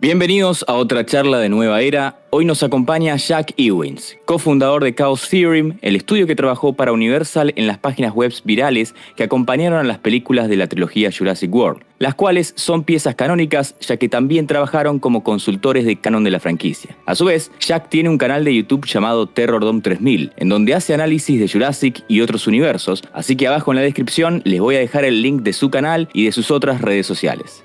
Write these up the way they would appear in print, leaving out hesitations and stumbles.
Bienvenidos a otra charla de Nueva Era. Hoy nos acompaña Jack Ewins, cofundador de Chaos Theorem, el estudio que trabajó para Universal en las páginas web virales que acompañaron a las películas de la trilogía Jurassic World, las cuales son piezas canónicas, ya que también trabajaron como consultores de canon de la franquicia. A su vez, Jack tiene un canal de YouTube llamado Terrordome 3000, en donde hace análisis de Jurassic y otros universos, así que abajo en la descripción les voy a dejar el link de su canal y de sus otras redes sociales.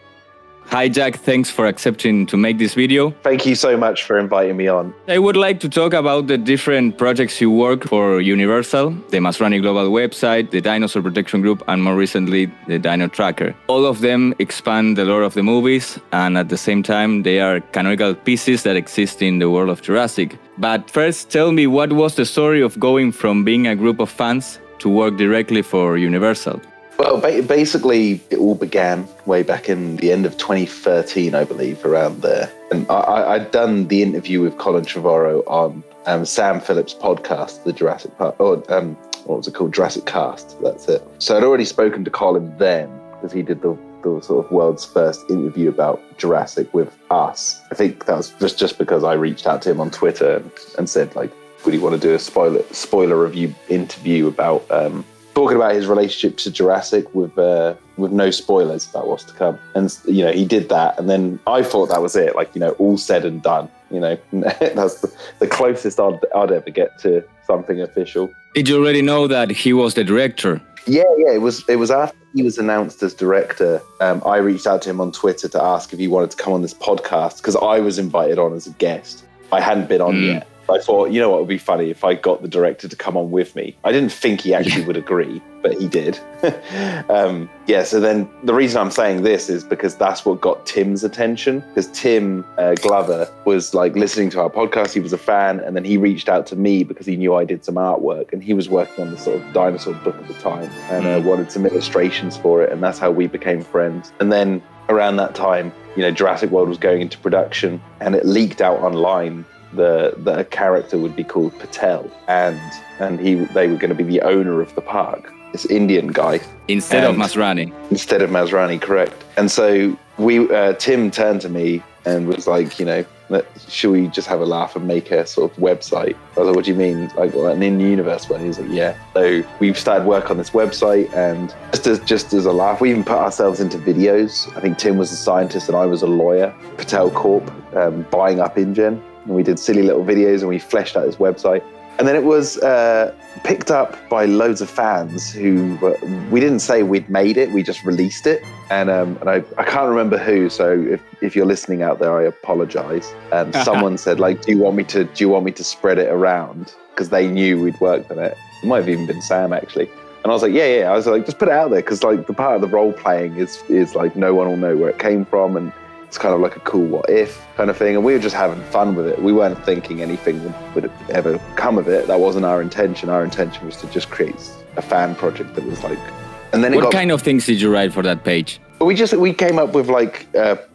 Hi Jack, thanks for accepting to make this video. Thank you so much for inviting me on. I would like to talk about the different projects you work for Universal, the Masrani Global website, the Dinosaur Protection Group, and more recently, the Dino Tracker. All of them expand the lore of the movies, and at the same time, they are canonical pieces that exist in the world of Jurassic. But first, tell me, what was the story of going from being a group of fans to work directly for Universal? Well, basically, it all began way back in the end of 2013, I believe, around there. And I'd done the interview with Colin Trevorrow on Sam Phillips' podcast, the Jurassic Park, what was it called? Jurassic Cast, that's it. So I'd already spoken to Colin then, because he did the sort of world's first interview about Jurassic with us. I think that was just because I reached out to him on Twitter and said, like, would he want to do a spoiler review interview about talking about his relationship to Jurassic with no spoilers about what's to come. And, you know, he did that. And then I thought that was it, like, you know, all said and done. You know, that's the closest I'd ever get to something official. Did you already know that he was the director? Yeah. It was after he was announced as director. I reached out to him on Twitter to ask if he wanted to come on this podcast, because I was invited on as a guest. I hadn't been on yet. I thought, you know what would be funny if I got the director to come on with me. I didn't think he actually would agree, but he did. So then the reason I'm saying this is because that's what got Tim's attention, because Tim Glover was like listening to our podcast. He was a fan, and then he reached out to me because he knew I did some artwork, and he was working on the sort of dinosaur book at the time and wanted some illustrations for it. And that's how we became friends. And then around that time, you know, Jurassic World was going into production, and it leaked out online that a character would be called Patel, and they were going to be the owner of the park, this Indian guy. Instead of Masrani, correct. And so Tim turned to me and was like, you know, should we just have a laugh and make a sort of website? I was like, what do you mean? Like, well, an in-universe one? He was like, yeah. So we've started work on this website, and just as a laugh, we even put ourselves into videos. I think Tim was a scientist and I was a lawyer. Patel Corp buying up InGen. And we did silly little videos and we fleshed out this website. And then it was picked up by loads of fans who we didn't say we'd made it, we just released it. And I can't remember who, so if you're listening out there, I apologize. Someone said, like, do you want me to spread it around? Because they knew we'd worked on it. It might have even been Sam, actually. And I was like, yeah. I was like, just put it out there, because like the part of the role playing is like no one will know where it came from, and it's kind of like a cool what if kind of thing. And we were just having fun with it. We weren't thinking anything would ever come of it. That wasn't our intention. Our intention was to just create a fan project that was like, and then what kind of things did you write for that page? We came up with like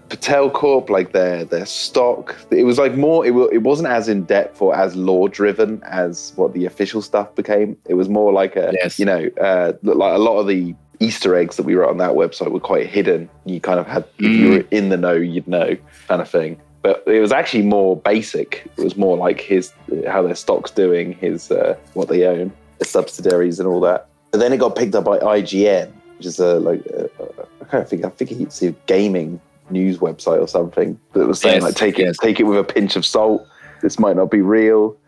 Patel Corp, like their stock. It was like more, it wasn't as in depth or as lore driven as what the official stuff became. It was more like like a lot of the Easter eggs that we wrote on that website were quite hidden. You kind of had, if you were in the know, you'd know, kind of thing. But it was actually more basic. It was more like how their stock's doing, what they own, the subsidiaries and all that. But then it got picked up by IGN, which is I think it's a gaming news website or something that was saying take it with a pinch of salt. This might not be real.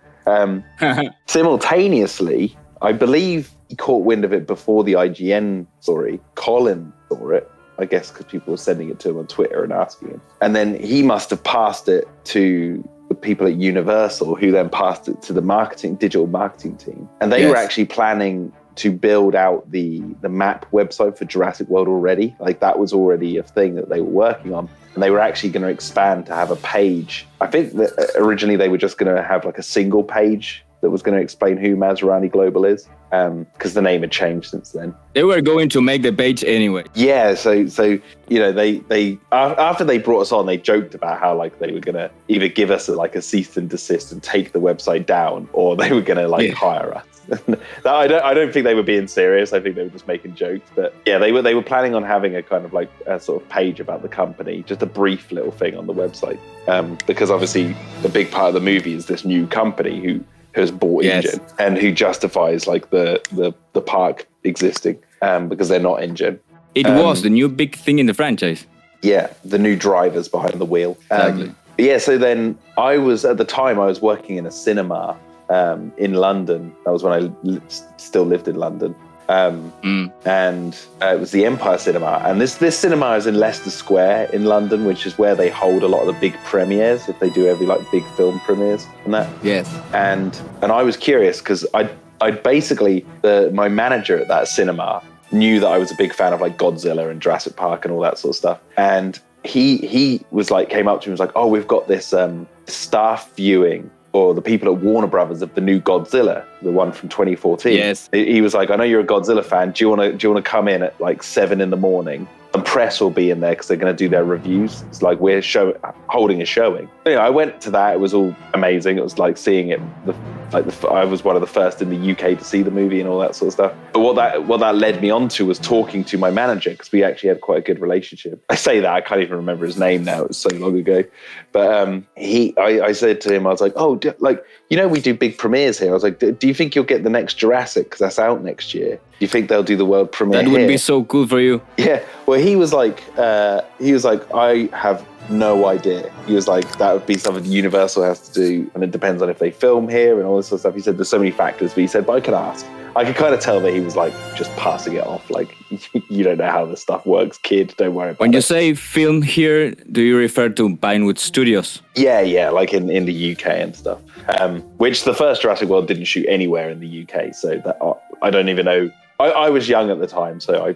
Simultaneously, I believe he caught wind of it before the IGN story. Colin saw it, I guess, because people were sending it to him on Twitter and asking him. And then he must have passed it to the people at Universal, who then passed it to the digital marketing team. And they were actually planning to build out the map website for Jurassic World already. Like, that was already a thing that they were working on. And they were actually going to expand to have a page. I think that originally they were just going to have like a single page that was going to explain who Masrani Global is, because the name had changed since then. They were going to make the page anyway. Yeah, so you know, they after they brought us on, they joked about how like they were going to either give us a cease and desist and take the website down, or they were going to hire us. I don't think they were being serious. I think they were just making jokes. But yeah, they were planning on having a kind of like a sort of page about the company, just a brief little thing on the website, because obviously the big part of the movie is this new company who has bought InGen and who justifies like the park existing because they're not InGen. It was the new big thing in the franchise. Yeah, the new drivers behind the wheel. Exactly. Yeah, so then I was working in a cinema in London. That was when I still lived in London. And it was the Empire Cinema. And this cinema is in Leicester Square in London, which is where they hold a lot of the big premieres, if they do every like big film premieres and that. Yes. And I was curious because I basically, my manager at that cinema knew that I was a big fan of like Godzilla and Jurassic Park and all that sort of stuff. And he was like, came up to me and was like, oh, we've got this staff viewing, or the people at Warner Brothers, of the new Godzilla, the one from 2014. Yes. He was like, I know you're a Godzilla fan. Do you want to come in at like 7 a.m? And press will be in there because they're going to do their reviews. It's like we're holding a showing. Anyway, I went to that. It was all amazing. It was like seeing it. I was one of the first in the UK to see the movie and all that sort of stuff. But what that led me on to was talking to my manager, because we actually had quite a good relationship. I say that, I can't even remember his name now. It was so long ago. But I said to him, I was like, oh, we do big premieres here. I was like, do you think you'll get the next Jurassic? Because that's out next year. Do you think they'll do the world premiere? That would be so cool for you. Yeah. Well, he was like, I have no idea. He was like, that would be something Universal has to do, and it depends on if they film here and all this sort of stuff. He said there's so many factors, but he said, but I could ask. I could kind of tell that he was like just passing it off, like, you don't know how this stuff works, kid. Don't worry about it. When you say film here, do you refer to Pinewood Studios? Yeah, like in the UK and stuff. Which the first Jurassic World didn't shoot anywhere in the UK, so that I don't even know. I was young at the time, so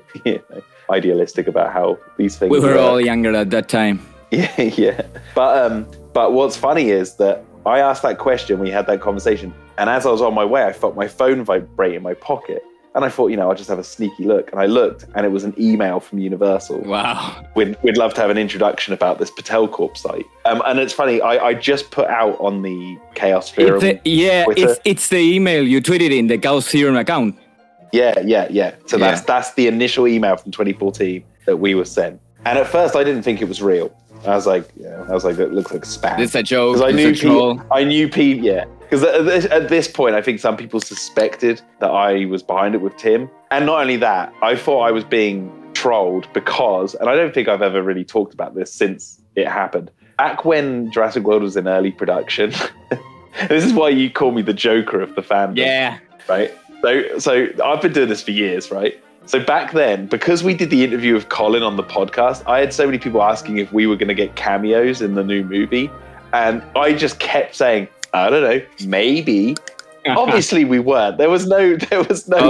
idealistic about how these things. We were work. all younger at that time. Yeah. But what's funny is that I asked that question, we had that conversation, and as I was on my way, I felt my phone vibrate in my pocket. And I thought, I'll just have a sneaky look. And I looked, and it was an email from Universal. Wow. We'd love to have an introduction about this Patel Corp site. And it's funny, I just put out on the Chaos Theorem. It's the email you tweeted in the Chaos Theorem account. Yeah. So that's the initial email from 2014 that we were sent. And at first, I didn't think it was real. I was like, that looks like spam. It's a joke. Because I knew people, yeah. Because at this point, I think some people suspected that I was behind it with Tim. And not only that, I thought I was being trolled because, and I don't think I've ever really talked about this since it happened. Back when Jurassic World was in early production, this is why you call me the Joker of the fandom. Yeah. Right? So I've been doing this for years, right? So back then, because we did the interview with Colin on the podcast, I had so many people asking if we were going to get cameos in the new movie. And I just kept saying, I don't know, maybe. Obviously we weren't. There was no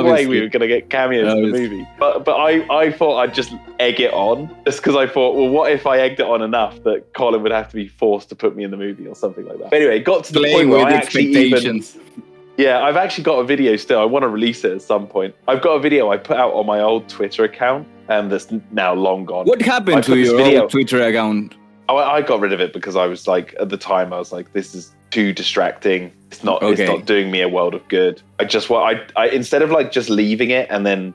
way we were going to get cameos in the movie. But I thought I'd just egg it on, just because I thought, well, what if I egged it on enough that Colin would have to be forced to put me in the movie or something like that. But anyway, it got to the point where I actually Yeah, I've actually got a video still. I want to release it at some point. I've got a video I put out on my old Twitter account, that's now long gone. What happened to your old Twitter account? I got rid of it because I was like, at the time, I was like, this is too distracting. It's not doing me a world of good. I instead of like just leaving it and then,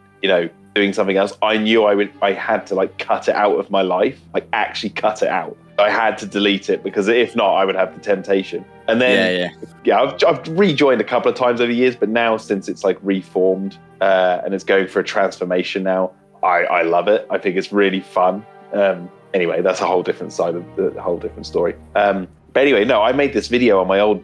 doing something else, I knew I had to like cut it out of my life, like actually cut it out. I had to delete it because if not, I would have the temptation. And then, I've rejoined a couple of times over the years, but now since it's like reformed and it's going for a transformation now, I love it. I think it's really fun. Anyway, that's a whole different side of the whole different story. But anyway, no, I made this video on my old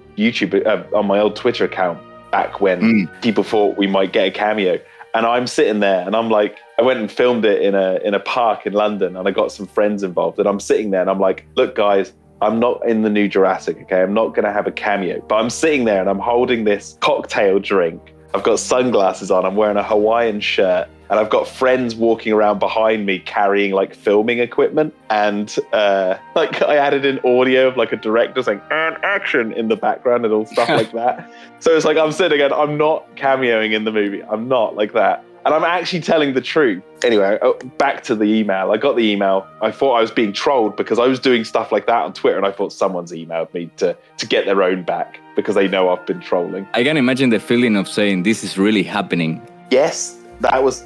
on my old Twitter account back when people thought we might get a cameo. And I'm sitting there and I'm like, I went and filmed it in a park in London and I got some friends involved. And I'm sitting there and I'm like, look, guys, I'm not in the new Jurassic, okay? I'm not going to have a cameo. But I'm sitting there and I'm holding this cocktail drink. I've got sunglasses on. I'm wearing a Hawaiian shirt. And I've got friends walking around behind me carrying like filming equipment. And like I added in audio of like a director saying, and action in the background and all stuff like that. So it's like I'm sitting and I'm not cameoing in the movie. I'm not like that. And I'm actually telling the truth. Anyway, back to the email. I got the email. I thought I was being trolled because I was doing stuff like that on Twitter, and I thought someone's emailed me to get their own back because they know I've been trolling. I can imagine the feeling of saying this is really happening. Yes, that was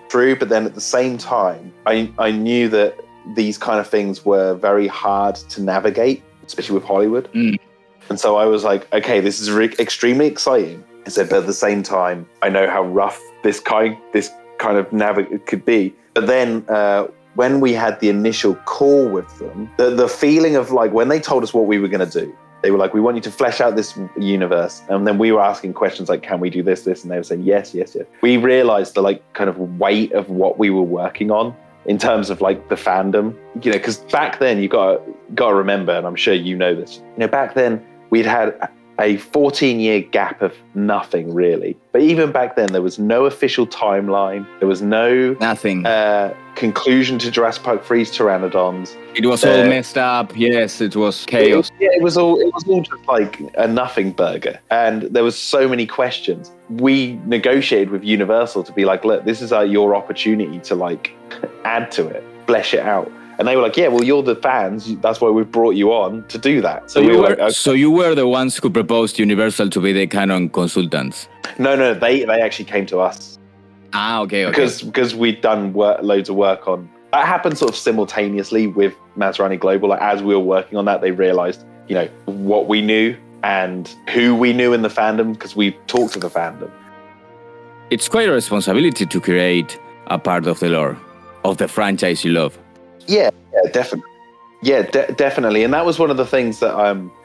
true. But then at the same time, I knew that these kind of things were very hard to navigate, especially with Hollywood. And so I was like, okay, this is extremely exciting. I said, but at the same time, I know how rough this kind of navigate could be. But then when we had the initial call with them, the feeling of like when they told us what we were going to do, they were like, we want you to flesh out this universe. And then we were asking questions like, can we do this? And they were saying, yes. We realized the like kind of weight of what we were working on in terms of like the fandom, you know, because back then you got to remember, and I'm sure you know this, you know, back then we'd had a 14-year gap of nothing really. But even back then, there was no official timeline. There was nothing conclusion to Jurassic Park 3's Pteranodons. It was all messed up. Yes, it was chaos. It was all just like a nothing burger. And there was so many questions. We negotiated with Universal to be like, look, this is your opportunity to like add to it, flesh it out. And they were like, yeah, well, you're the fans. That's why we've brought you on to do that. So you were the ones who proposed Universal to be the canon consultants? No, they actually came to us. Okay. Because we'd done loads of work on... That happened sort of simultaneously with Masrani Global. Like, as we were working on that, they realized, you know, what we knew and who we knew in the fandom, because we talked to the fandom. It's quite a responsibility to create a part of the lore, of the franchise you love. Yeah, definitely. Yeah, definitely. And that was one of the things that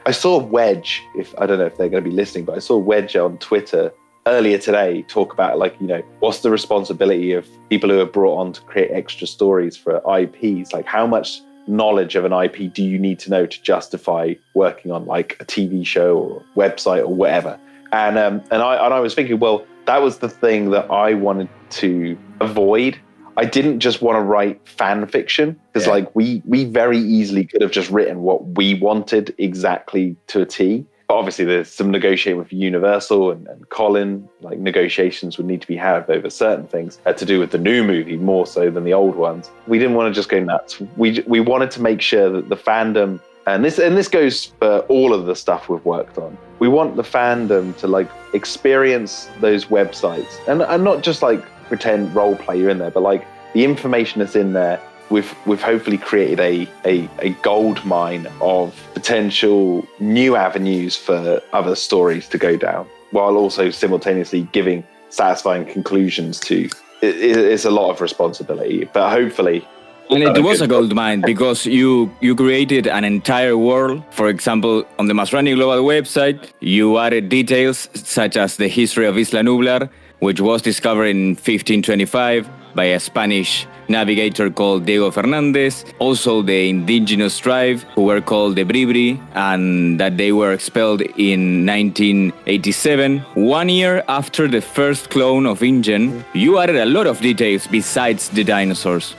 I saw Wedge, I don't know if they're going to be listening, but I saw Wedge on Twitter earlier today talk about, like, you know, what's the responsibility of people who are brought on to create extra stories for IPs? Like, how much knowledge of an IP do you need to know to justify working on like a TV show or website or whatever? And I was thinking, well, that was the thing that I wanted to avoid. I didn't just want to write fan fiction because like we very easily could have just written what we wanted exactly to a T. But obviously there's some negotiating with Universal and Colin, like negotiations would need to be had over certain things to do with the new movie more so than the old ones. We didn't want to just go nuts. We wanted to make sure that the fandom, and this goes for all of the stuff we've worked on. We want the fandom to like experience those websites and not just like pretend role play you're in there, but like the information that's in there, we've hopefully created a gold mine of potential new avenues for other stories to go down, while also simultaneously giving satisfying conclusions to. It's a lot of responsibility, but hopefully. And it was a gold mine because you created an entire world. For example, on the Masrani Global website, you added details such as the history of Isla Nublar, which was discovered in 1525 by a Spanish navigator called Diego Fernandez. Also the indigenous tribe who were called the Bribri, and that they were expelled in 1987. 1 year after the first clone of InGen, you added a lot of details besides the dinosaurs.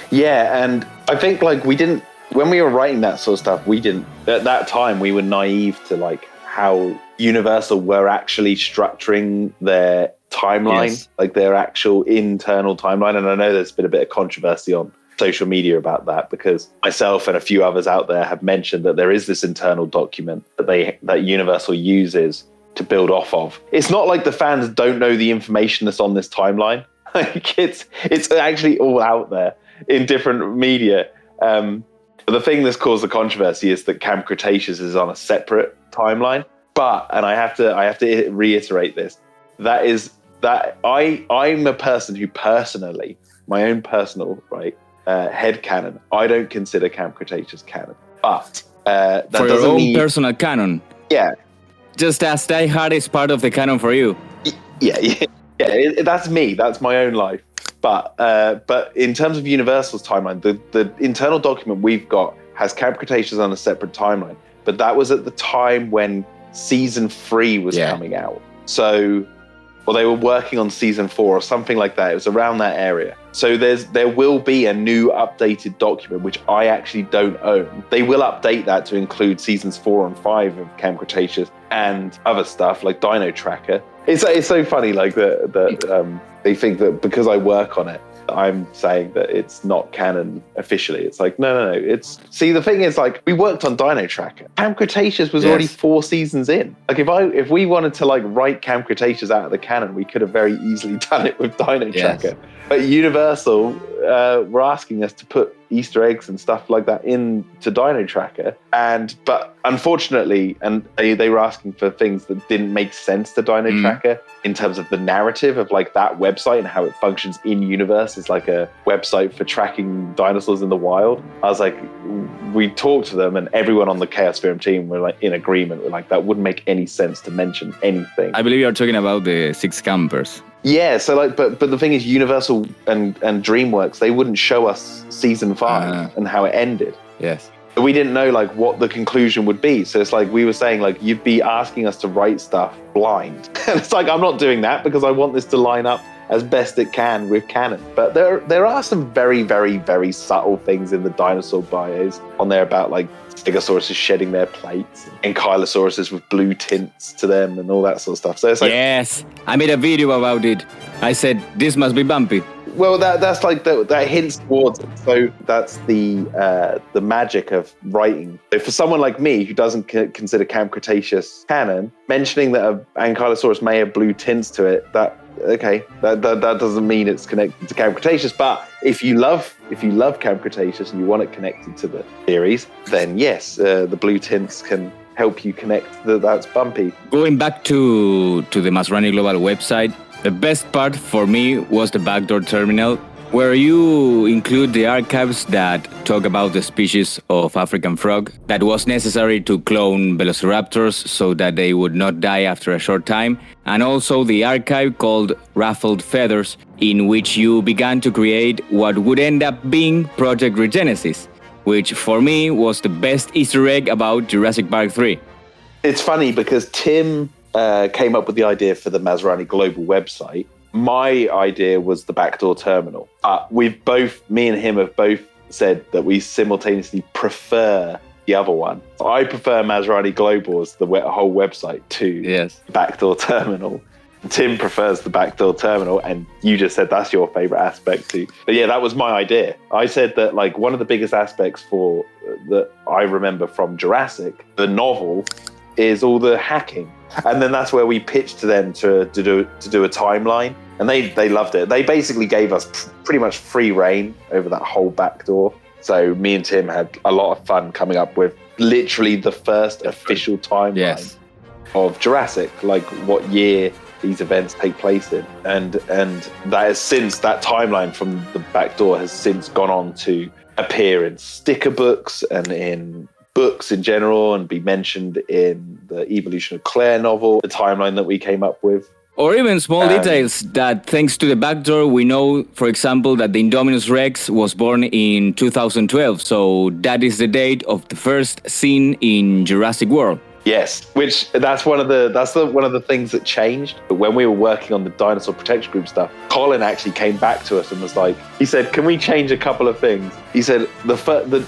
Yeah, and I think like when we were writing that sort of stuff, at that time we were naive to like how Universal were actually structuring their timeline, like their actual internal timeline. And I know there's been a bit of controversy on social media about that because myself and a few others out there have mentioned that there is this internal document that Universal uses to build off of. It's not like the fans don't know the information that's on this timeline. Like it's actually all out there in different media. But the thing that's caused the controversy is that Camp Cretaceous is on a separate timeline. But, and I have to reiterate this, I'm a person who personally, my own personal head canon, I don't consider Camp Cretaceous canon. But that for your own personal canon. Yeah. Just as Die Hard is part of the canon for you. Yeah. That's me. That's my own life. But in terms of Universal's timeline, the internal document we've got has Camp Cretaceous on a separate timeline. But that was at the time when season 3 was coming out. So or they were working on season 4 or something like that. It was around that area. So there will be a new updated document, which I actually don't own. They will update that to include seasons 4 and 5 of Camp Cretaceous and other stuff like Dino Tracker. It's so funny, like that they think that because I work on it, I'm saying that it's not canon officially. It's like, no. See, the thing is, like, we worked on Dino Tracker. Camp Cretaceous was already 4 seasons in. Like, if we wanted to like write Camp Cretaceous out of the canon, we could have very easily done it with Dino Tracker. But Universal were asking us to put Easter eggs and stuff like that into Dino Tracker, but unfortunately, and they were asking for things that didn't make sense to Dino Tracker in terms of the narrative of like that website and how it functions in universe as like a website for tracking dinosaurs in the wild. I was like, we talked to them, and everyone on the Chaos Theorem team were like in agreement. We're like, that wouldn't make any sense to mention anything. I believe you're talking about the 6 campers. Yeah, so like, but the thing is, Universal and DreamWorks, they wouldn't show us season 5 and how it ended. Yes. We didn't know like what the conclusion would be. So it's like we were saying, like, you'd be asking us to write stuff blind. And it's like, I'm not doing that because I want this to line up as best it can with canon. But there are some very, very, very subtle things in the dinosaur bios on there about like Stegosauruses shedding their plates, and Ankylosauruses with blue tints to them and all that sort of stuff. So it's like, yes, I made a video about it. I said, this must be bumpy. Well, that's like that hints towards it. So that's the magic of writing. So for someone like me who doesn't consider Camp Cretaceous canon, mentioning that an Ankylosaurus may have blue tints to it, that doesn't mean it's connected to Camp Cretaceous. But if you love Camp Cretaceous and you want it connected to the series, then yes, the blue tints can help you connect that's bumpy. Going back to the Masrani Global website, the best part for me was the backdoor terminal, where you include the archives that talk about the species of African frog that was necessary to clone velociraptors so that they would not die after a short time, and also the archive called Ruffled Feathers, in which you began to create what would end up being Project Regenesis, which for me was the best Easter egg about Jurassic Park 3. It's funny because Tim came up with the idea for the Masrani Global website. My idea was the backdoor terminal. Me and him have both said that we simultaneously prefer the other one. I prefer Masrani Global as the whole website to backdoor terminal. Tim prefers the backdoor terminal, and you just said that's your favorite aspect too. But yeah, that was my idea. I said that like one of the biggest aspects that I remember from Jurassic, the novel, is all the hacking. And then that's where we pitched to them to do a timeline. And they loved it. They basically gave us pretty much free reign over that whole backdoor. So me and Tim had a lot of fun coming up with literally the first official timeline of Jurassic, like what year these events take place in. And that has since, that timeline from the backdoor has since gone on to appear in sticker books and in books in general, and be mentioned in the Evolution of Claire novel, the timeline that we came up with. Or even small details that, thanks to the backdoor, we know, for example, that the Indominus Rex was born in 2012. So that is the date of the first scene in Jurassic World. Yes, which that's one of the things that changed. But when we were working on the Dinosaur Protection Group stuff, Colin actually came back to us and was like, he said, "Can we change a couple of things?" He said,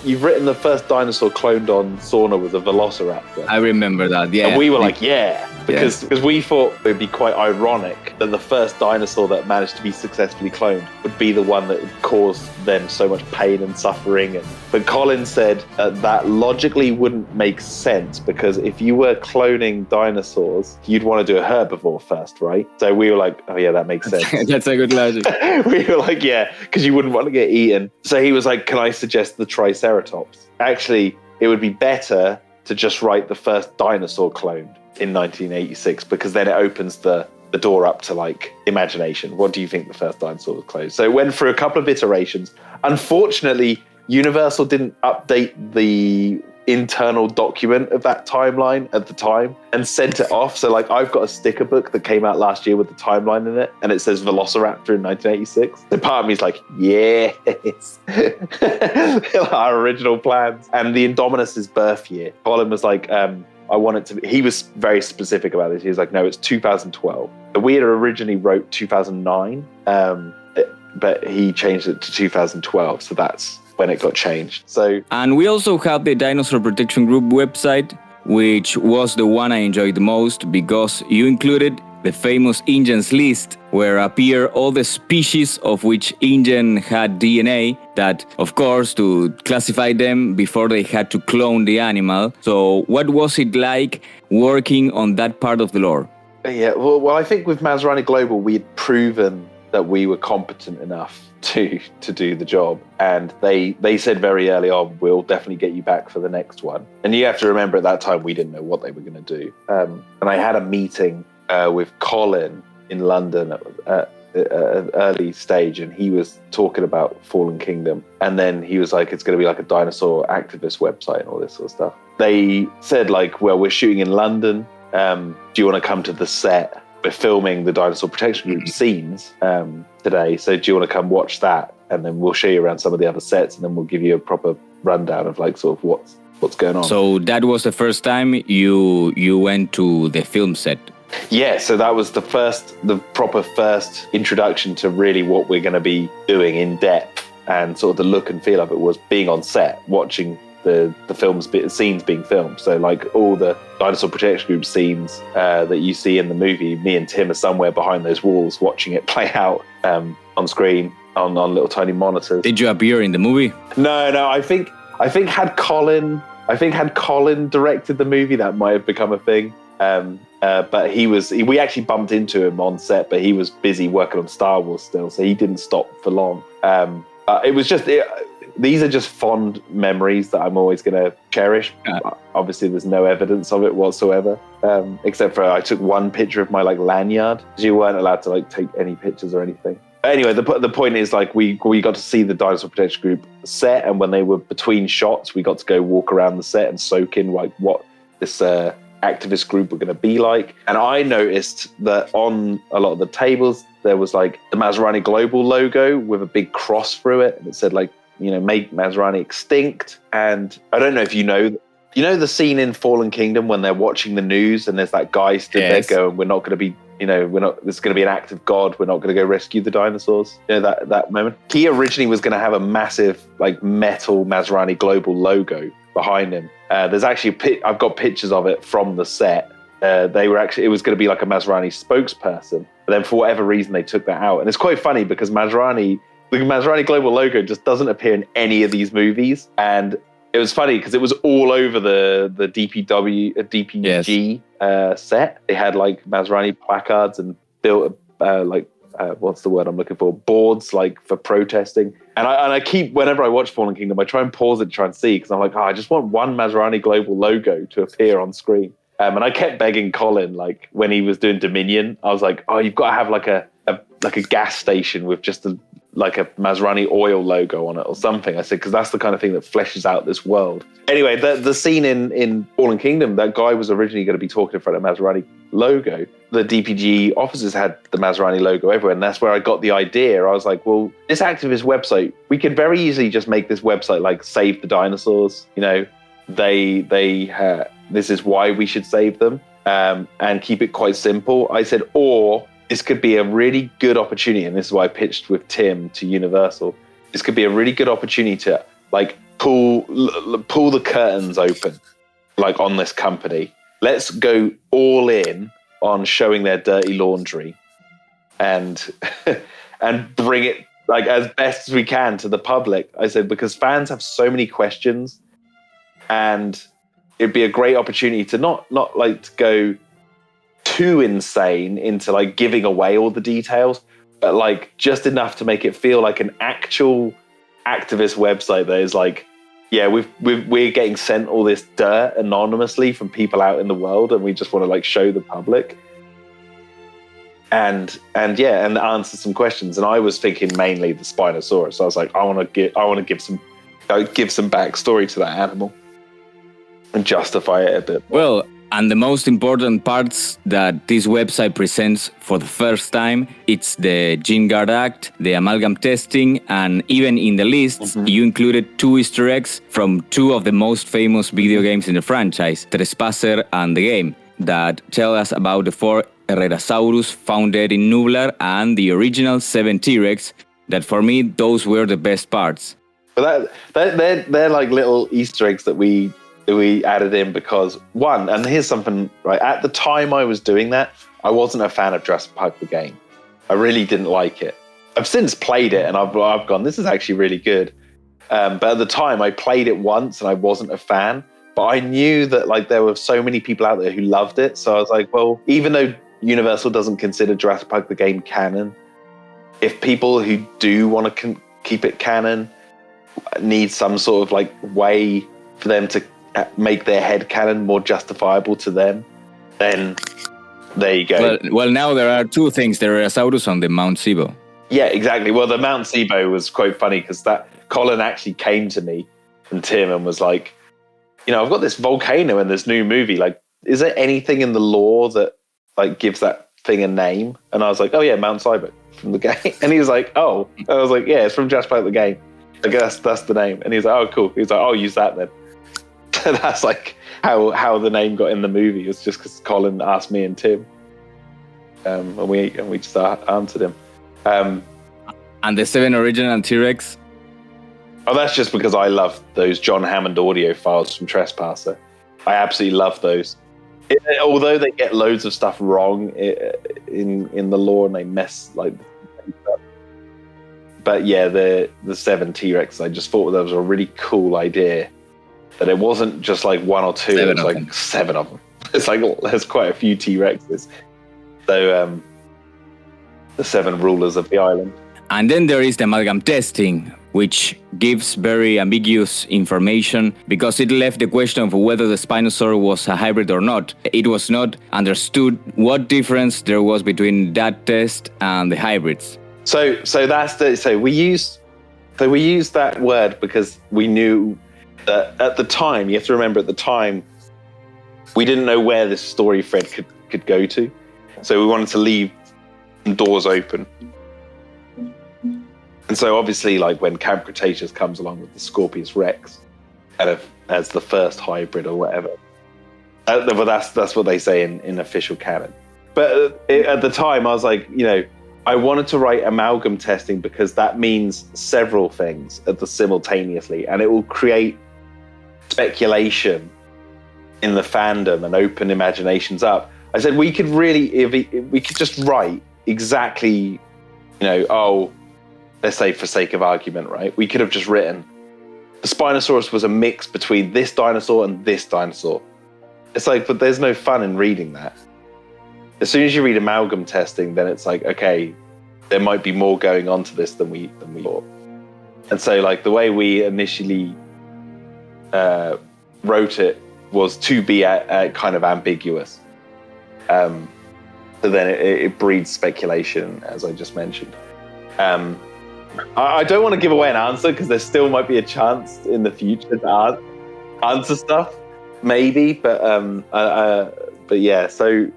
"You've written the first dinosaur cloned on Sauna was a Velociraptor." I remember that. Yeah, and we were like, "Yeah." Because we thought it would be quite ironic that the first dinosaur that managed to be successfully cloned would be the one that caused them so much pain and suffering. But Colin said that logically wouldn't make sense, because if you were cloning dinosaurs, you'd want to do a herbivore first, right? So we were like, oh yeah, that makes sense. That's a good logic. We were like, yeah, because you wouldn't want to get eaten. So he was like, can I suggest the Triceratops? Actually, it would be better to just write the first dinosaur cloned in 1986, because then it opens the door up to like imagination. What do you think the first dinosaur was cloned? So it went through a couple of iterations. Unfortunately, Universal didn't update the internal document of that timeline at the time and sent it off. So like I've got a sticker book that came out last year with the timeline in it, and it says Velociraptor in 1986. So part of me is like, yes, our original plans. And the Indominus's birth year, Colin was like, I want it to be, he was very specific about this. He was like, no, it's 2012. We had originally wrote 2009, but he changed it to 2012. So that's when it got changed. So, and we also have the Dinosaur Protection Group website, which was the one I enjoyed the most because you included the famous InGen's list, where appear all the species of which InGen had DNA that, of course, to classify them before they had to clone the animal. So what was it like working on that part of the lore? Yeah, well, I think with Mazrani Global, we had proven that we were competent enough to do the job. And they said very early on, we'll definitely get you back for the next one. And you have to remember at that time, we didn't know what they were going to do. And I had a meeting with Colin in London at an early stage, and he was talking about Fallen Kingdom. And then he was like, it's going to be like a dinosaur activist website and all this sort of stuff. They said like, well, we're shooting in London. Do you want to come to the set? We're filming the Dinosaur Protection Group scenes today. So do you want to come watch that? And then we'll show you around some of the other sets, and then we'll give you a proper rundown of like sort of what's going on. So that was the first time you went to the film set. Yeah, so that was the proper first introduction to really what we're going to be doing in depth, and sort of the look and feel of it was being on set, watching the scenes being filmed. So like all the Dinosaur Protection Group scenes that you see in the movie, me and Tim are somewhere behind those walls watching it play out on screen on little tiny monitors. Did you appear in the movie? No. I think had Colin directed the movie, that might have become a thing. But we actually bumped into him on set, but he was busy working on Star Wars still, so he didn't stop for long. These are just fond memories that I'm always going to cherish. Obviously, there's no evidence of it whatsoever, except for I took one picture of my like lanyard, because you weren't allowed to like take any pictures or anything. Anyway, the point is like we got to see the Dinosaur Protection Group set, and when they were between shots, we got to go walk around the set and soak in like what this activist group were going to be like. And I noticed that on a lot of the tables there was like the Mazrani Global logo with a big cross through it, and it said like, you know, make Mazrani extinct. And I don't know if you know the scene in Fallen Kingdom when they're watching the news and there's that guy stood there going, we're not going to be, this is going to be an act of God, we're not going to go rescue the dinosaurs. You know, that moment. He originally was going to have a massive like metal Mazrani Global logo behind him. There's actually I've got pictures of it from the set. It was going to be like a Mazrani spokesperson, but then for whatever reason they took that out. And it's quite funny because the Mazrani Global logo just doesn't appear in any of these movies. And it was funny because it was all over the DPG set. They had like Mazrani placards and built what's the word I'm looking for? Boards like for protesting. And I keep, whenever I watch Fallen Kingdom, I try and pause it to try and see, because I'm like, I just want one Mazrani Global logo to appear on screen. And I kept begging Colin, like when he was doing Dominion, I was like, you've got to have like a gas station with just a Mazrani oil logo on it or something. I said, because that's the kind of thing that fleshes out this world. Anyway, the scene in Fallen Kingdom, that guy was originally going to be talking in front of Mazrani logo. The DPG officers had the Mazrani logo everywhere, and that's where I got the idea. I was like, well, this activist website, we could very easily just make this website like Save the Dinosaurs. You know, this is why we should save them, and keep it quite simple. I said, or this could be a really good opportunity, and this is why I pitched with Tim to Universal. This could be a really good opportunity to like pull the curtains open, like on this company. Let's go all in on showing their dirty laundry, and bring it like as best as we can to the public. I said, because fans have so many questions, and it'd be a great opportunity to not like to go too insane into like giving away all the details, but like just enough to make it feel like an actual activist website that is like, yeah, we're getting sent all this dirt anonymously from people out in the world, and we just want to like show the public and answer some questions. And I was thinking mainly the Spinosaurus. So I was like, I want to give some backstory to that animal and justify it a bit more. Well, And the most important parts that this website presents for the first time, it's the Gene Guard Act, the amalgam testing, and even in the lists, you included 2 Easter eggs from 2 of the most famous video games in the franchise, Trespasser and The Game, that tell us about the 4 Herrerasaurus found dead in Nublar and the original 7 T-Rex, that for me, those were the best parts. But they're like little Easter eggs that we added in because, one, and here's something, right, at the time I was doing that, I wasn't a fan of Jurassic Park the game. I really didn't like it. I've since played it and I've gone, this is actually really good. But at the time I played it once and I wasn't a fan, but I knew that like there were so many people out there who loved it. So I was like, well, even though Universal doesn't consider Jurassic Park the game canon, if people who do want to keep it canon need some sort of like way for them to make their headcanon more justifiable to them, then there you go. Well, now there are 2 things, the Herrerasaurus and the Mount Sibo. Yeah, exactly. Well, the Mount Sibo was quite funny because that Colin actually came to me and Tim and was like, you know, I've got this volcano in this new movie. Like, is there anything in the lore that like gives that thing a name? And I was like, oh yeah, Mount Sibo from the game. And he was like, oh. And I was like, yeah, it's from Jurassic Park the game. I guess that's the name. And he was like, oh, cool. He was like, I'll use that then. That's like how the name got in the movie. It was just because Colin asked me and Tim, and we just answered him. And the 7 original T-Rex? Oh, that's just because I love those John Hammond audio files from Trespasser. I absolutely love those. Although they get loads of stuff wrong in the lore and they mess like. But yeah, the 7 T-Rex, I just thought that was a really cool idea. That it wasn't just like 1 or 2, it was like 7 of them. It's like there's quite a few T-Rexes. So the 7 rulers of the island. And then there is the amalgam testing, which gives very ambiguous information because it left the question of whether the Spinosaurus was a hybrid or not. It was not understood what difference there was between that test and the hybrids. So we used that word because we knew that at the time, you have to remember at the time, we didn't know where this story thread could go to. So we wanted to leave doors open. And so obviously, like when Camp Cretaceous comes along with the Scorpius Rex as the first hybrid or whatever, well, that's what they say in official canon. But at the time, I was like, you know, I wanted to write amalgam testing because that means several things simultaneously, and it will create speculation in the fandom and open imaginations up. I said we could really, if we could just write exactly, you know, oh, let's say for sake of argument, right? We could have just written the Spinosaurus was a mix between this dinosaur and this dinosaur. It's like, but there's no fun in reading that. As soon as you read amalgam testing, then it's like, okay, there might be more going on to this than we thought. And so like the way we initially wrote it was to be kind of ambiguous. So then it breeds speculation, as I just mentioned. I don't want to give away an answer because there still might be a chance in the future to answer stuff, maybe. But yeah, so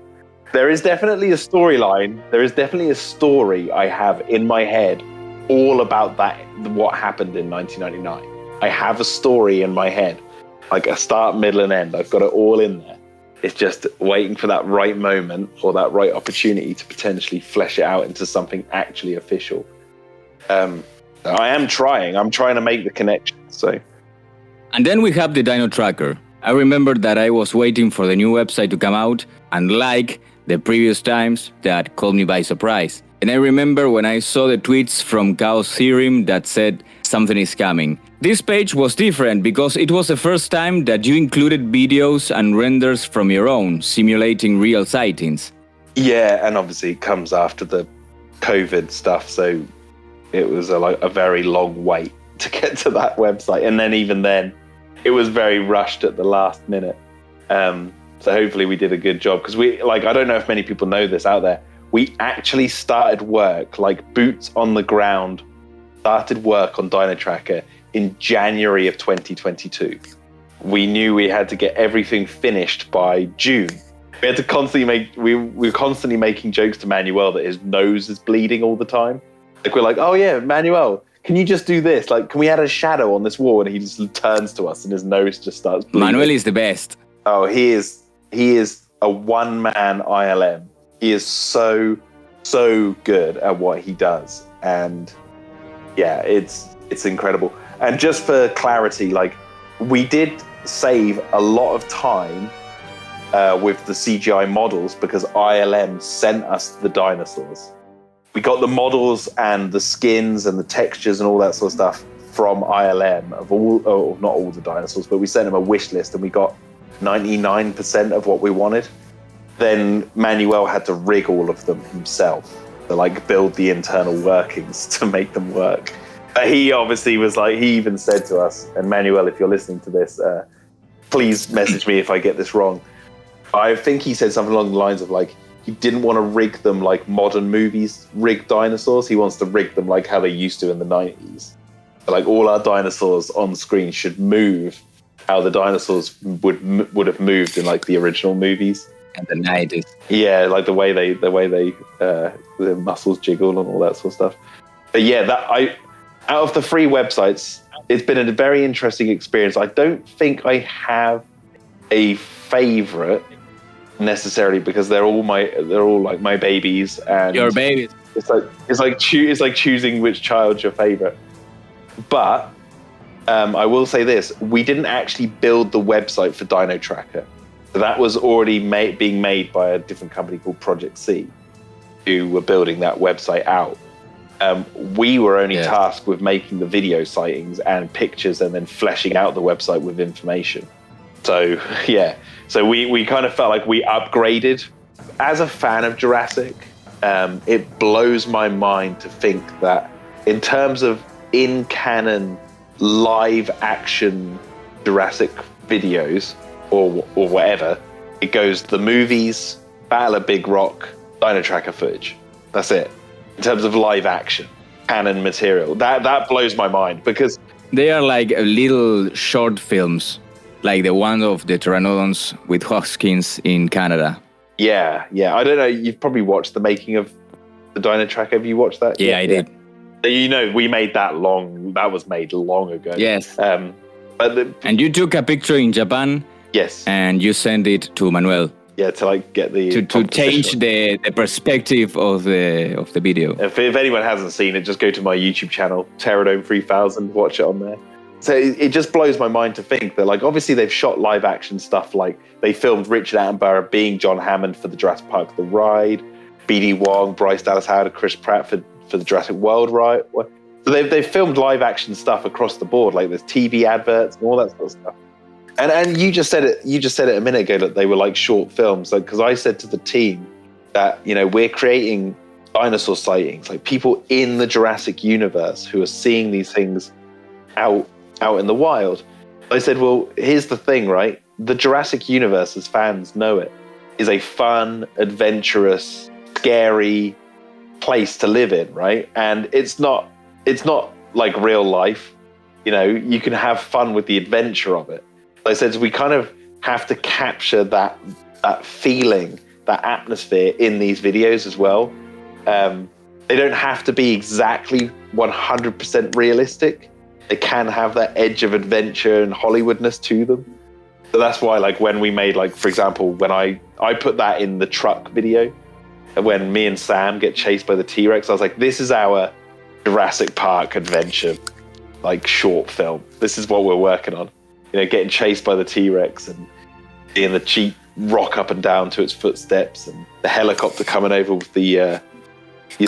there is definitely a storyline. There is definitely a story I have in my head all about that, what happened in 1999. I have a story in my head, like a start, middle, and end. I've got it all in there. It's just waiting for that right moment or that right opportunity to potentially flesh it out into something actually official. I am trying. I'm trying to make the connection. So, and then we have the Dino Tracker. I remember that I was waiting for the new website to come out, and like the previous times, that caught me by surprise. And I remember when I saw the tweets from Chaos Theorem that said something is coming. This page was different because it was the first time that you included videos and renders from your own, simulating real sightings. Yeah, and obviously it comes after the COVID stuff, so it was a very long wait to get to that website. And then even then, it was very rushed at the last minute. So hopefully we did a good job. Because I don't know if many people know this out there, we actually started work, like boots on the ground, started work on Dino Tracker in January of 2022. we knew we had to get everything finished by June. We had to constantly we were constantly making jokes to Manuel that his nose is bleeding all the time. Like, we're like, oh yeah, Manuel, can you just do this? Like, can we add a shadow on this wall? And he just turns to us and his nose just starts bleeding. Manuel is the best. Oh, he is a one-man ILM. He is so good at what he does. And yeah, it's incredible. And just for clarity, like, we did save a lot of time with the CGI models because ILM sent us the dinosaurs. We got the models and the skins and the textures and all that sort of stuff from ILM of not all the dinosaurs, but we sent them a wish list and we got 99% of what we wanted. Then Manuel had to rig all of them himself to like build the internal workings to make them work. But he obviously was like, he even said to us, and Manuel, if you're listening to this, please message me if I get this wrong. I think he said something along the lines of like, he didn't want to rig them like modern movies rig dinosaurs. He wants to rig them like how they used to in the 90s. So, like, all our dinosaurs on screen should move how the dinosaurs would have moved in like the original movies. And the 90s. Yeah, like the way they the muscles jiggle and all that sort of stuff. But yeah, out of the 3 websites, it's been a very interesting experience. I don't think I have a favorite necessarily because they're all like my babies, and your babies. It's like choosing which child's your favorite. But I will say this: we didn't actually build the website for Dino Tracker. So that was already being made by a different company called Project C, who were building that website out. We were only tasked with making the video sightings and pictures and then fleshing out the website with information. So, yeah. So we kind of felt like we upgraded. As a fan of Jurassic, it blows my mind to think that in terms of in-canon live action Jurassic videos or whatever, it goes the movies, Battle of Big Rock, Dino Tracker footage. That's it. In terms of live action, canon material. That blows my mind because they are like little short films, like the one of the Pteranodons with Hoskins in Canada. Yeah. I don't know. You've probably watched the making of the Dino Tracker. Have you watched that? Yeah, I did. You know, we made that long. That was made long ago. Yes. And you took a picture in Japan. Yes. And you sent it to Manuel. Yeah, to like get the to change the perspective of the video. If anyone hasn't seen it, just go to my YouTube channel, Terrordome 3000, watch it on there. So it just blows my mind to think that, like, obviously they've shot live action stuff, like they filmed Richard Attenborough being John Hammond for the Jurassic Park The Ride, B.D. Wong, Bryce Dallas Howard, Chris Pratt for the Jurassic World Ride. So they've filmed live action stuff across the board, like there's TV adverts and all that sort of stuff. And you just said it a minute ago that they were like short films, like, because I said to the team that, you know, we're creating dinosaur sightings, like people in the Jurassic universe who are seeing these things out in the wild. I said, well, here's the thing, right? The Jurassic universe, as fans know it, is a fun, adventurous, scary place to live in, right? And it's not like real life. You know, you can have fun with the adventure of it. I said, we kind of have to capture that feeling, that atmosphere in these videos as well. They don't have to be exactly 100% realistic. They can have that edge of adventure and Hollywoodness to them. So that's why, like, when we made, like, for example, when I put that in the truck video, and when me and Sam get chased by the T-Rex, I was like, this is our Jurassic Park adventure, like, short film. This is what we're working on. You know, getting chased by the T-Rex and seeing the Jeep rock up and down to its footsteps and the helicopter coming over with the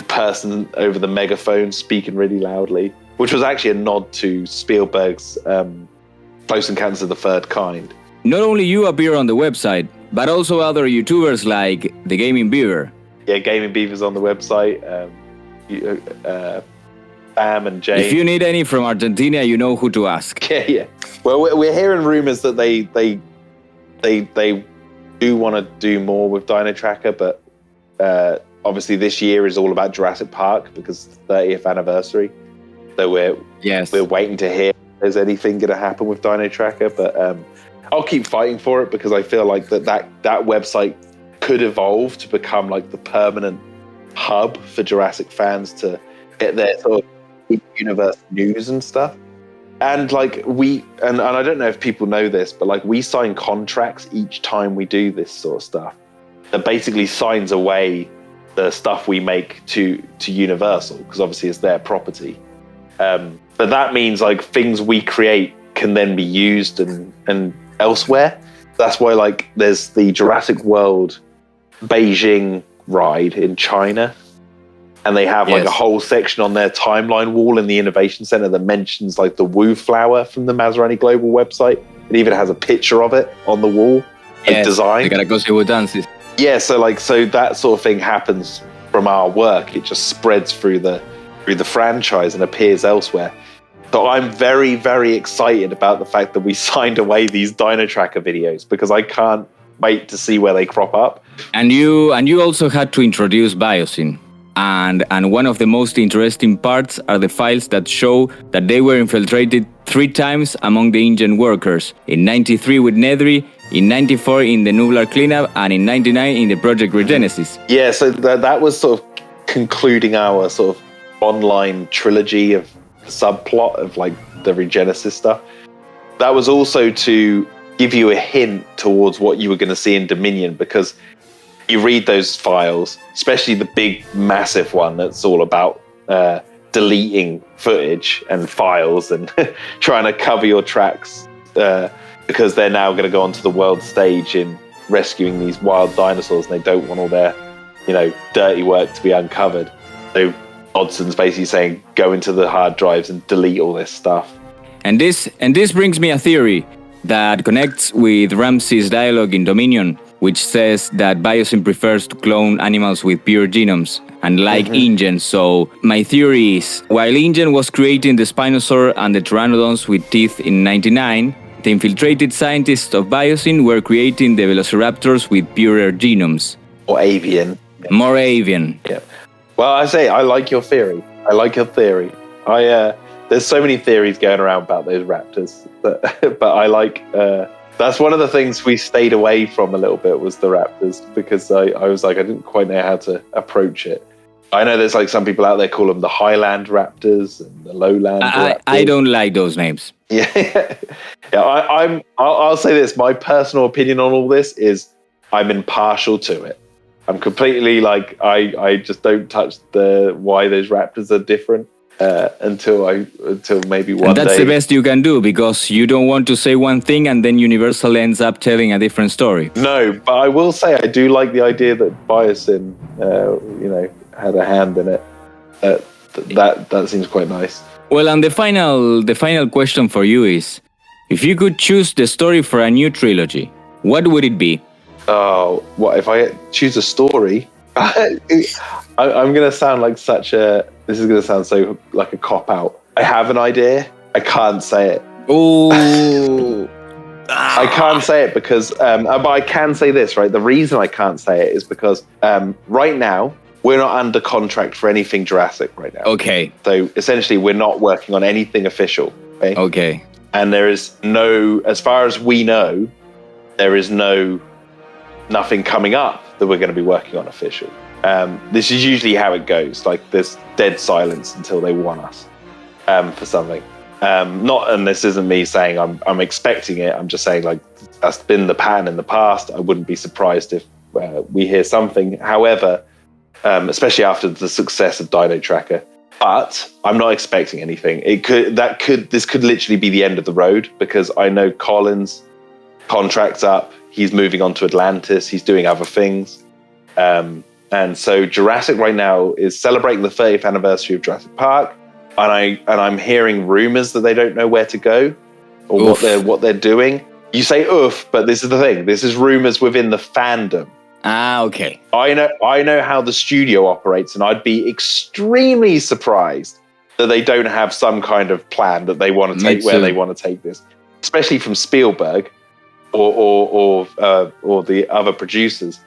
person over the megaphone speaking really loudly, which was actually a nod to Spielberg's Close Encounters of the Third Kind. Not only you appear on the website, but also other YouTubers like The Gaming Beaver. Yeah, Gaming Beaver's on the website. Bam and Jane. If you need any from Argentina, you know who to ask. Yeah. Well, we're hearing rumors that they do want to do more with Dino Tracker, but obviously this year is all about Jurassic Park because it's the 30th anniversary. So we're waiting to hear if there's anything going to happen with Dino Tracker, but I'll keep fighting for it because I feel like that website could evolve to become like the permanent hub for Jurassic fans to get their sort of universe news and stuff. And like and I don't know if people know this, but like we sign contracts each time we do this sort of stuff that basically signs away the stuff we make to Universal, because obviously it's their property. But that means like things we create can then be used and elsewhere. That's why like there's the Jurassic World Beijing ride in China, and they have like a whole section on their timeline wall in the Innovation Center that mentions like the Wu flower from the Maserati Global website. It even has a picture of it on the wall, like design. They gotta go see what dances. Yeah, so that sort of thing happens from our work. It just spreads through the franchise and appears elsewhere. So I'm very, very excited about the fact that we signed away these Dino Tracker videos because I can't wait to see where they crop up. And you also had to introduce Biosyn. And one of the most interesting parts are the files that show that they were infiltrated 3 times among the engine workers. In 93 with Nedry, in 94 in the Nublar cleanup, and in 99 in the Project Regenesis. Yeah, so that was sort of concluding our sort of online trilogy of subplot of like the Regenesis stuff. That was also to give you a hint towards what you were going to see in Dominion, because you read those files, especially the big massive one that's all about deleting footage and files and trying to cover your tracks because they're now going to go onto the world stage in rescuing these wild dinosaurs, and they don't want all their dirty work to be uncovered. So Odson's basically saying go into the hard drives and delete all this stuff. And this brings me a theory that connects with Ramsey's dialogue in Dominion, which says that Biosyn prefers to clone animals with pure genomes, unlike InGen. So my theory is, while InGen was creating the Spinosaur and the Pteranodons with teeth in 99, the infiltrated scientists of Biosyn were creating the Velociraptors with purer genomes. Or avian. More avian. Yeah. Well, I like your theory. There's so many theories going around about those raptors, but I like... that's one of the things we stayed away from a little bit, was the raptors, because I was like, I didn't quite know how to approach it. I know there's like some people out there call them the Highland raptors and the Lowland raptors. I don't like those names. Yeah. I'll say this. My personal opinion on all this is I'm impartial to it. I'm completely like, I just don't touch why those raptors are different. Until maybe one day. And that's the best you can do, because you don't want to say one thing and then Universal ends up telling a different story. No, but I will say I do like the idea that Biosyn, had a hand in it. That seems quite nice. Well, and the final question for you is, if you could choose the story for a new trilogy, what would it be? Oh, what if I choose a story? I'm going to sound like this is going to sound so like a cop-out. I have an idea. I can't say it. Oh. I can't say it because, but I can say this, right? The reason I can't say it is because right now, we're not under contract for anything Jurassic right now. Okay. So essentially, we're not working on anything official. Okay. Okay. And there is as far as we know, there is nothing coming up that we're going to be working on official. This is usually how it goes. Like there's dead silence until they want us for something. And this isn't me saying I'm expecting it. I'm just saying like that's been the pattern in the past. I wouldn't be surprised if we hear something. However, especially after the success of Dino Tracker, but I'm not expecting anything. This could literally be the end of the road, because I know Colin's contract's up. He's moving on to Atlantis. He's doing other things. And so Jurassic right now is celebrating the 30th anniversary of Jurassic Park. And I'm hearing rumors that they don't know where to go or what they're doing. You say oof, but this is the thing. This is rumors within the fandom. Okay. I know how the studio operates, and I'd be extremely surprised that they don't have some kind of plan that they want to take where they want to take this, especially from Spielberg or the other producers.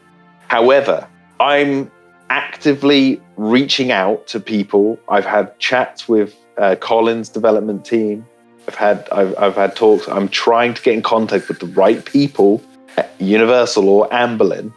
However, I'm actively reaching out to people. I've had chats with Colin's development team, I've had talks. I'm trying to get in contact with the right people at Universal or Amberlin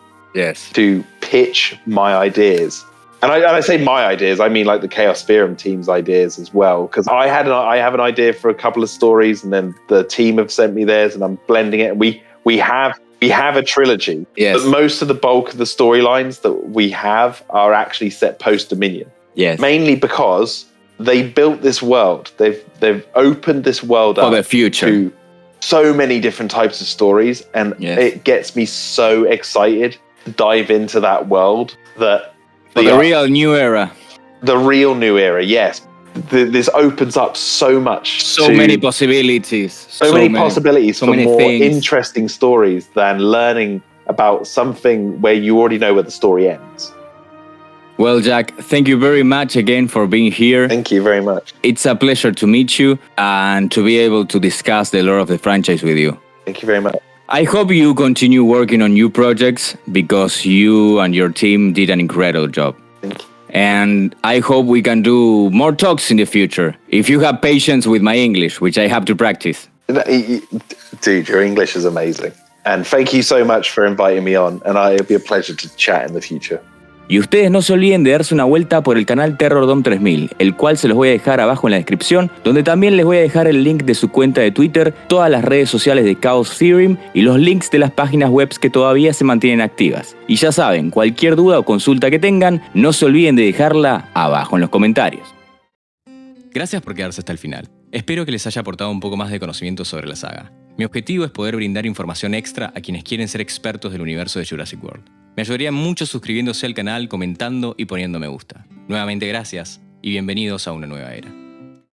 to pitch my ideas. And I say my ideas, I mean like the Chaos Theorem team's ideas as well. Because I have an idea for a couple of stories, and then the team have sent me theirs, and I'm blending it. We have a trilogy, but most of the bulk of the storylines that we have are actually set post-Dominion. Yes, mainly because they built this world. They've opened this world up for the future to so many different types of stories, and it gets me so excited to dive into that world that. The real new era. The real new era, yes. This opens up so much. So many possibilities. So many possibilities so for many more things. Interesting stories than learning about something where you already know where the story ends. Well, Jack, thank you very much again for being here. Thank you very much. It's a pleasure to meet you and to be able to discuss the lore of the franchise with you. Thank you very much. I hope you continue working on new projects because you and your team did an incredible job. Thank you. And I hope we can do more talks in the future. If you have patience with my English, which I have to practice. Dude, your English is amazing. And thank you so much for inviting me on. And it'll be a pleasure to chat in the future. Y ustedes no se olviden de darse una vuelta por el canal Terrordome 3000, el cual se los voy a dejar abajo en la descripción, donde también les voy a dejar el link de su cuenta de Twitter, todas las redes sociales de Chaos Theorem y los links de las páginas web que todavía se mantienen activas. Y ya saben, cualquier duda o consulta que tengan, no se olviden de dejarla abajo en los comentarios. Gracias por quedarse hasta el final. Espero que les haya aportado un poco más de conocimiento sobre la saga. Mi objetivo es poder brindar información extra a quienes quieren ser expertos del universo de Jurassic World. Me ayudaría mucho suscribiéndose al canal, comentando y poniendo me gusta. Nuevamente gracias y bienvenidos a una nueva era.